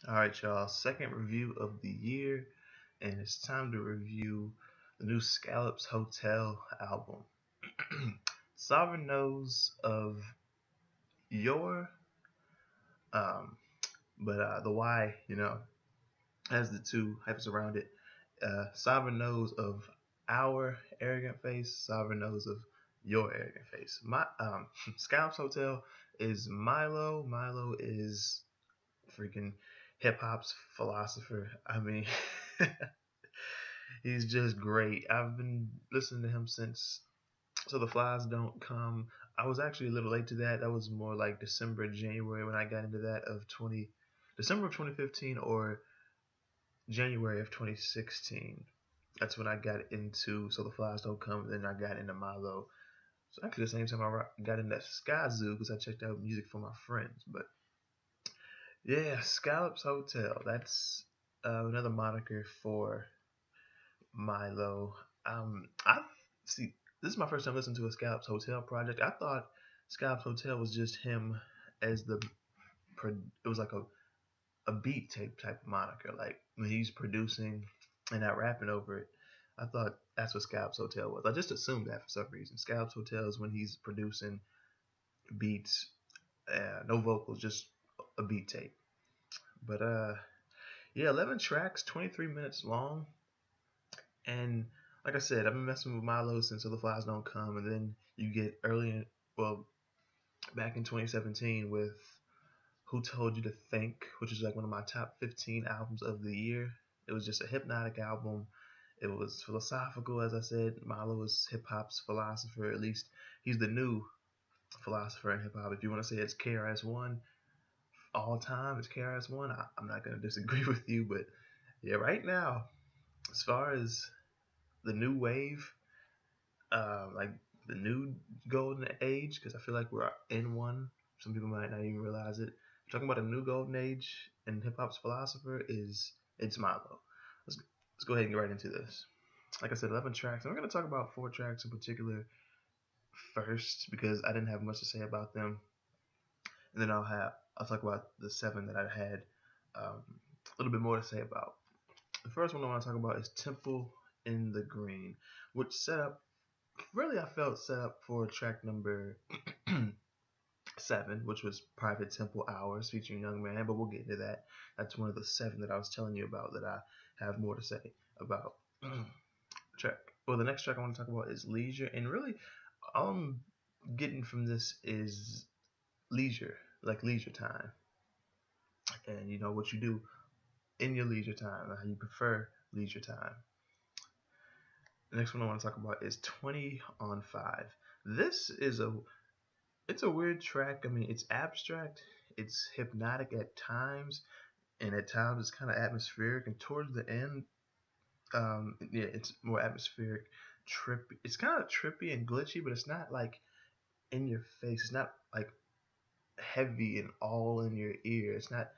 All right, y'all. Second review of the year, and it's time to review the new Scallops Hotel album. Sovereign knows of your, um, but the Y, has the two hyphens around it. Sovereign knows of our arrogant face. Sovereign knows of your arrogant face. My Scallops Hotel is Milo. Milo is freaking hip hop's philosopher. I mean, he's just great. I've been listening to him since So the Flies Don't Come. I was actually a little late to that. That was more like December, January when I got into that of 20 December of 2015 or January of 2016. That's when I got into So the Flies Don't Come. Then I got into Milo. So actually the same time I got into Sky Zoo because I checked out music from my friends. But yeah, Scallops Hotel. That's another moniker for Milo. I see. This is my first time listening to a Scallops Hotel project. I thought Scallops Hotel was just him as the. It was like a beat tape type of moniker. Like when he's producing and not rapping over it. I thought that's what Scallops Hotel was. I just assumed that for some reason. Scallops Hotel is when he's producing beats, no vocals, just a beat tape. But yeah, 11 tracks, 23 minutes long. And like I said, I've been messing with Milo since the Flies Don't Come, and then you get well, back in 2017 with Who Told You to Think, which is like one of my top 15 albums of the year. It was just a hypnotic album. It was philosophical, as I said. Milo is hip hop's philosopher. At least he's the new philosopher in hip hop. If you want to say it's KRS-One all time, it's KRS-One. I'm not gonna disagree with you, but yeah, right now, as far as the new wave, like the new golden age, because I feel like we're in one. Some people might not even realize it. Talking about a new golden age and hip hop's philosopher is it's Milo. Let's go ahead and get right into this. Like I said, 11 tracks. And we're going to talk about 4 tracks in particular first because I didn't have much to say about them, and then I'll talk about the 7 that I had a little bit more to say about. The first one I want to talk about is Temple in the Green, which set up really I felt set up for track number 7, which was Private Temple Hours featuring Young Man, but we'll get into that. That's one of the 7 that I was telling you about that I have more to say about. Track. Well, the next track I want to talk about is Leisure, and really all I'm getting from this is leisure, like leisure time, and you know what you do in your leisure time, how you prefer leisure time. The next one I want to talk about is 20 on 5. This is a It's a weird track. I mean, it's abstract, it's hypnotic at times, and at times it's kind of atmospheric. And towards the end, yeah, it's more atmospheric, trippy. It's kind of trippy and glitchy, but it's not like in your face. It's not like heavy and all in your ear. It's not.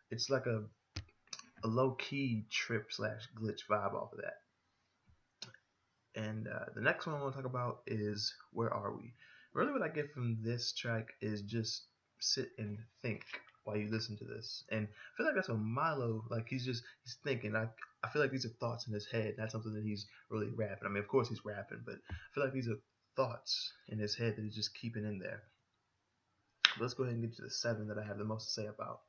It's like a low key trip slash glitch vibe off of that. And the next one I want to talk about is Where Are We? Really, what I get from this track is just sit and think while you listen to this. And I feel like that's what Milo, like he's thinking. I feel like these are thoughts in his head, not something that he's really rapping. I mean, of course he's rapping, but I feel like these are thoughts in his head that he's just keeping in there. Let's go ahead and get to the 7 that I have the most to say about.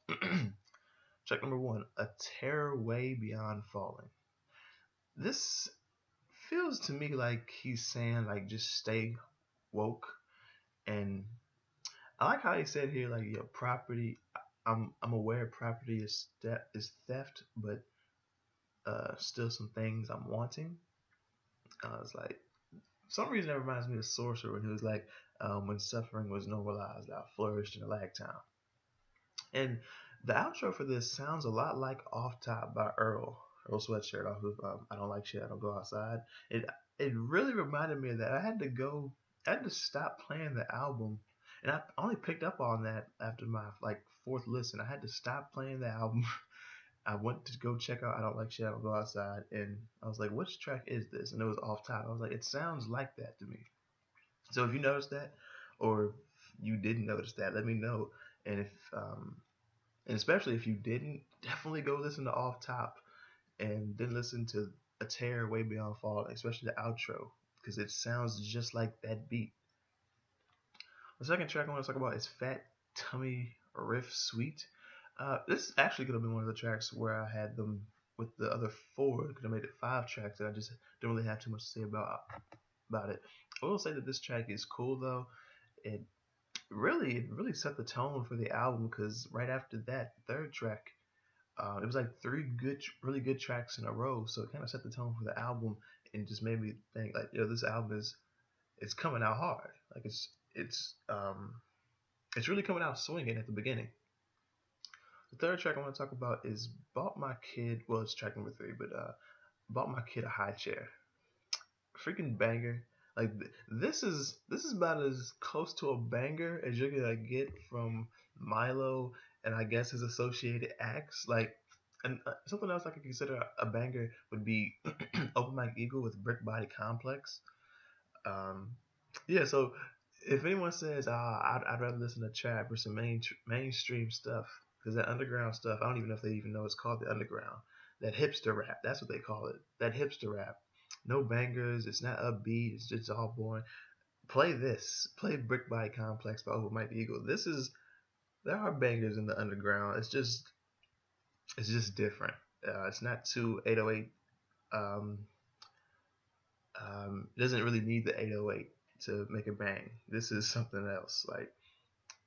Track number 1, A Terror Way Beyond Falling. This feels to me like he's saying like just stay woke, and I like how he said here like your property. I'm aware property is theft, but still some things I'm wanting. It's like for some reason that reminds me of Sorcerer when he was like when suffering was normalized, I flourished in a lag time. And the outro for this sounds a lot like Off Top by Earl Sweatshirt off of I Don't Like Shit, I Don't Go Outside. It really reminded me of that. I had to stop playing the album, and I only picked up on that after my like fourth listen. I had to stop playing the album. I went to go check out I Don't Like Shit, I Don't Go Outside, and I was like, which track is this? And it was Off Top. I was like, it sounds like that to me. So if you noticed that, or if you didn't notice that, let me know. And if And especially if you didn't, definitely go listen to Off Top and then listen to A Tear Way Beyond Fall, especially the outro, because it sounds just like that beat. The second track I want to talk about is Fat Tummy Riff Suite. This actually could have been one of the tracks where I had them with the other four. It could have made it 5 tracks that I just don't really have too much to say about it. I will say that this track is cool though. It it really set the tone for the album because right after that third track, it was like three really good tracks in a row. So it kind of set the tone for the album and just made me think like, yo, this album is it's coming out hard. Like it's really coming out swinging at the beginning. The third track I want to talk about is Bought My Kid. Well, it's track number 3, but Bought My Kid a High Chair. Freaking banger. Like this is about as close to a banger as you're gonna get from Milo and I guess his associated acts. Like, and something else I could consider a banger would be Open Mike Eagle with Brick Body Complex. Um, yeah, so if anyone says, I'd rather listen to trap or some mainstream stuff, because that underground stuff, I don't even know if they even know it's called the underground. That hipster rap, that's what they call it. That hipster rap. No bangers, it's not upbeat, it's just all boring. Play this. Play Brick by Complex by Over Mike Eagle. There are bangers in the underground. It's just different. It's not too 808. Um, it doesn't really need the 808 to make a bang. This is something else. Like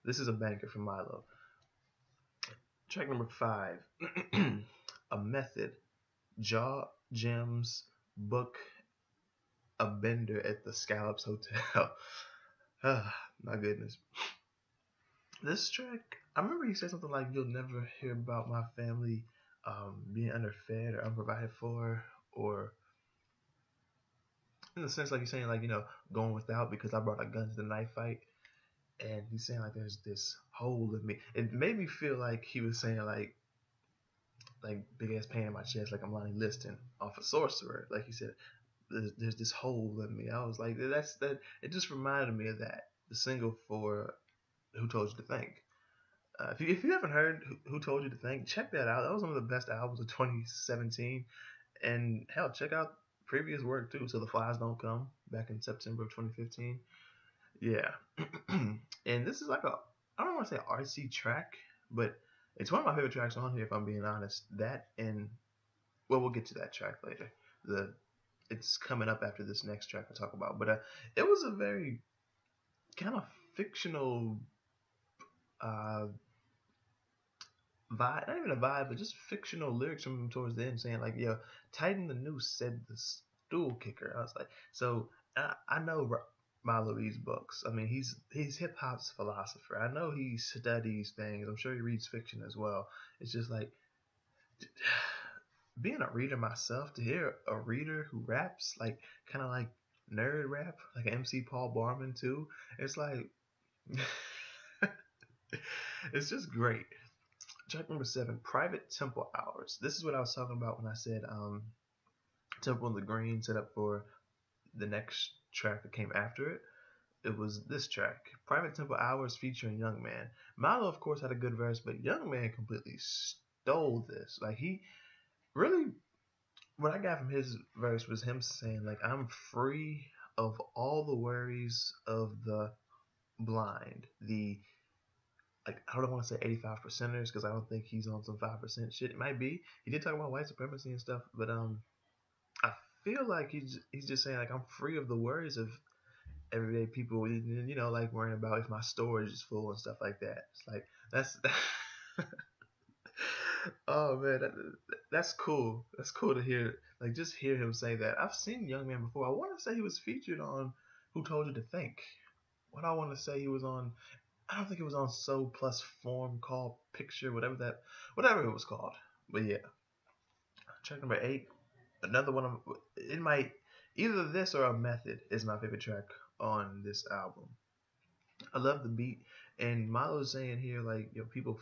this is a banger from Milo. Track number 5, A Method, Jaw Gems, Book a Bender at the Scallops Hotel. Ah, my goodness. This track, I remember he said something like, "You'll never hear about my family being underfed or unprovided for, or in the sense like he's saying like going without because I brought a gun to the knife fight." And he's saying like there's this hole in me. It made me feel like he was saying like big ass pain in my chest, like I'm Lonnie Liston off a Sorcerer. Like he said, there's this hole in me. I was like, that's that. It just reminded me of that. The single for Who Told You to Think. If you haven't heard Who Told You to Think, check that out. That was one of the best albums of 2017. And hell, check out previous work too. So the Flies Don't Come back in September of 2015. Yeah. And this is like I don't want to say artsy track, but it's one of my favorite tracks on here if I'm being honest. That and well, we'll get to that track later. The It's coming up after this next track I talk about. But it was a very kind of fictional uh, vibe, not even a vibe, but just fictional lyrics from him towards the end, saying like, "Yo, tighten the noose," said the stool kicker. I was like, so I know Milo reads books. I mean, he's hip hop's philosopher. I know he studies things. I'm sure he reads fiction as well. It's just like being a reader myself, to hear a reader who raps like kind of like nerd rap, like MC Paul Barman too. It's like it's just great. Track number 7, Private Temple Hours. This is what I was talking about when I said Temple in the Green set up for the next track that came after it. It was this track, Private Temple Hours featuring Young Man. Milo, of course, had a good verse, but Young Man completely stole this. Like he really, what I got from his verse was him saying like, "I'm free of all the worries of the blind, the like I don't want to say 85 percenters because I don't think he's on some 5% shit. It might be. He did talk about white supremacy and stuff, but I feel like he's just saying like I'm free of the worries of everyday people, like worrying about if my storage is full and stuff like that. It's like that's oh man, that's cool. That's cool to hear. Like just hear him say that. I've seen Young Man before. I want to say he was featured on Who Told You to Think. What I want to say he was on. I don't think it was on So Plus Form Called Picture, whatever it was called. But yeah, track number 8, another one of it might either this or A Method is my favorite track on this album. I love the beat, and Milo's saying here like people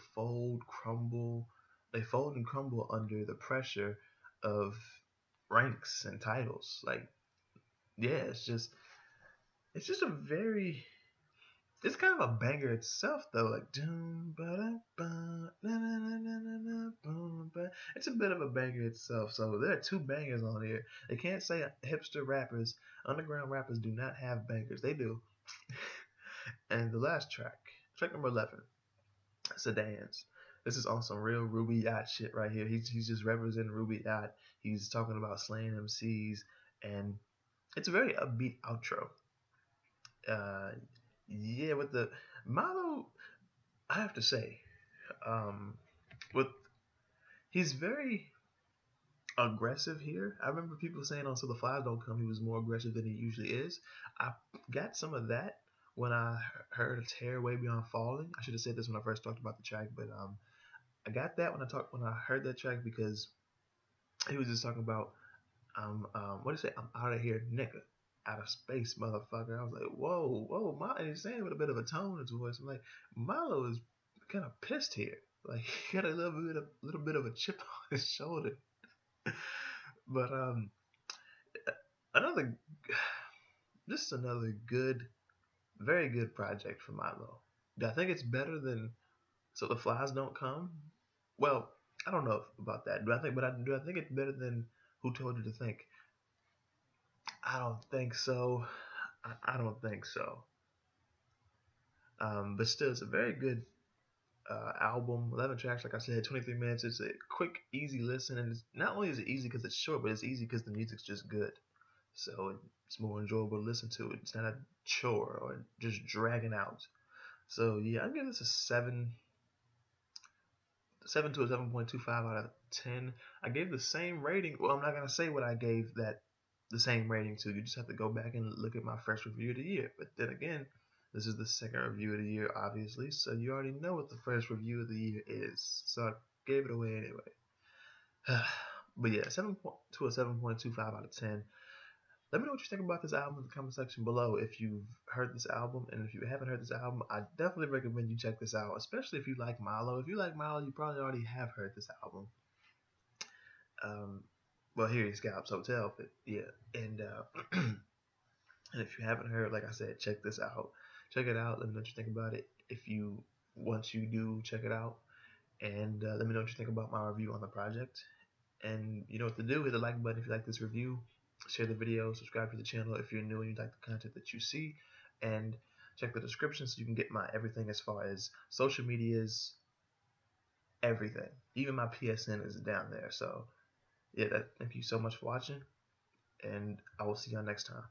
they fold and crumble under the pressure of ranks and titles. Like yeah, it's just a very It's kind of a banger itself, though. Like, doom, ba-da-ba, na-na-na-na-na-na-boom, ba. It's a bit of a banger itself. So there are two bangers on here. They can't say hipster rappers, underground rappers do not have bangers. They do. And the last track, track number 11, Sedans. This is on some real Ruby Yacht shit right here. He's just representing Ruby Yacht. He's talking about slaying MCs, and it's a very upbeat outro. Uh, yeah, with the Milo, I have to say, um, with he's very aggressive here. I remember people saying on "So the Flies Don't Come" he was more aggressive than he usually is. I got some of that when I heard "A Tear Way Beyond Falling." I should have said this when I first talked about the track, but I got that when I heard that track because he was just talking about what do you say? I'm out of here, nigga. Out of space, motherfucker. I was like, whoa, whoa, Milo. And he's saying with a bit of a tone in his voice. I'm like, Milo is kind of pissed here. Like, he got a little bit of a chip on his shoulder. But another, this is another good, very good project for Milo. Do I think it's better than So the Flies Don't Come? Well, I don't know about that. Do I think it's better than Who Told You to Think? I don't think so. I don't think so. But still, it's a very good album. 11 tracks, like I said, 23 minutes. It's a quick, easy listen, and it's, not only is it easy because it's short, but it's easy because the music's just good. So it's more enjoyable to listen to. It's not a chore or just dragging out. So yeah, I give this a 7 to a 7.25 out of 10. I gave the same rating. Well, I'm not gonna say what I gave that the same rating to. You just have to go back and look at my first review of the year. But then again, this is the second review of the year, obviously, so you already know what the first review of the year is. So I gave it away anyway. But yeah, 7 to a 7.25 out of 10. Let me know what you think about this album in the comment section below. If you've heard this album, and if you haven't heard this album, I definitely recommend you check this out, especially if you like Milo. If you like Milo, you probably already have heard this album. Well, here is Scallops Hotel, but yeah, and and if you haven't heard, like I said, check this out. Check it out. Let me know what you think about it. If you once you do check it out, and let me know what you think about my review on the project. And you know what to do. Hit the like button if you like this review. Share the video. Subscribe to the channel if you're new and you like the content that you see. And check the description so you can get my everything as far as social medias, everything. Even my PSN is down there. So yeah, thank you so much for watching, and I will see y'all next time.